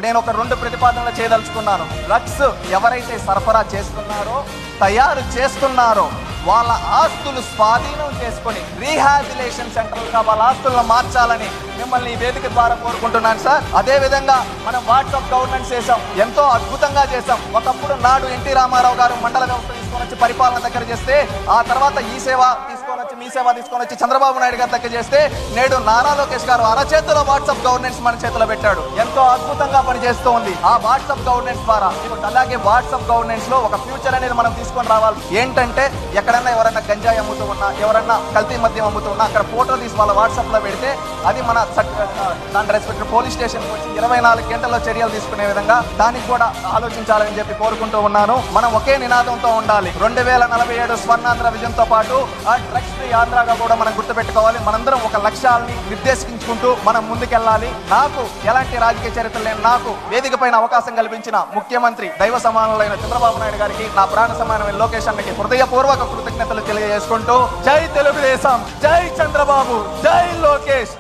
నేను ఒక 2 ప్రతిపాదనలు చేయదలుచుకున్నాను. డ్రగ్స్ ఎవరైతే సరఫరా చేస్తున్నారో, తయారు చేస్తున్నారో వాళ్ళ ఆస్తులు స్వాధీనం చేసుకొని రీహాబిలేషన్ సెంటర్లుగా వాళ్ళ ఆస్తులను మార్చాలని మిమ్మల్ని ఈ వేదిక ద్వారా కోరుకుంటున్నాను సార్. అదే విధంగా మనం వాట్సాప్ గవర్నెన్స్ చేసాం, ఎంతో అద్భుతంగా చేసాం. ఒకప్పుడు నాడు ఎన్టీ రామారావు గారు మండల వ్యవస్థ తీసుకొని వచ్చి పరిపాలన దగ్గర చేస్తే, ఆ తర్వాత ఈ సేవ తీసుకొని వచ్చి మీ సేవ తీసుకొని వచ్చి చంద్రబాబు నాయుడు గారి దగ్గర చేస్తే, నేడు నారా లోకేష్ గారు అరచేతిలో వాట్సాప్ గవర్నెన్స్ మన చేతిలో పెట్టాడు. ఎంతో అద్భుతంగా పనిచేస్తూ ఉంది ఆ వాట్సాప్ గవర్నెన్స్ ద్వారా. అలాగే వాట్సాప్ గవర్నెన్స్ లో ఒక ఫ్యూచర్ అనేది మనం తీసుకొని రావాలి. ఏంటంటే ఎక్కడన్నా ఎవరైనా గంజాయి అమ్ముతూ ఉన్నా, ఎవరన్నా కల్తీ మద్యం అమ్ముతూ ఉన్నా, అక్కడ ఫోటో తీసి వాళ్ళ వాట్సాప్ లో పెడితే అది మన దాని రెస్పెక్ట్ పోలీస్ స్టేషన్ వచ్చి 24 గంటల్లో చర్యలు తీసుకునే విధంగా దానికి కూడా ఆలోచించాలని చెప్పి కోరుకుంటూ ఉన్నాను. మనం ఒకే నినాదంతో ఉండాలి. 2047 స్వర్ణాంధ్ర విజన్ తో పాటు ఆ డ్రగ్స్ ఫ్రీ ఆంధ్రాగా కూడా మనం గుర్తుపెట్టుకోవాలి. మనందరం ఒక లక్ష్యాలని నిర్దేశించుకుంటూ మనం ముందుకెళ్ళాలి. నాకు ఎలాంటి రాజకీయ చరిత్ర లేని నాకు వేదిక పైన అవకాశం కల్పించిన ముఖ్యమంత్రి దైవ సమానులైన చంద్రబాబు నాయుడు గారికి, నా ప్రాణ సమానమైన లోకేష్ అన్నకి హృదయపూర్వక కృతజ్ఞతలు తెలియజేసుకుంటూ, జై తెలుగుదేశం, జై చంద్రబాబు, జై లోకేష్.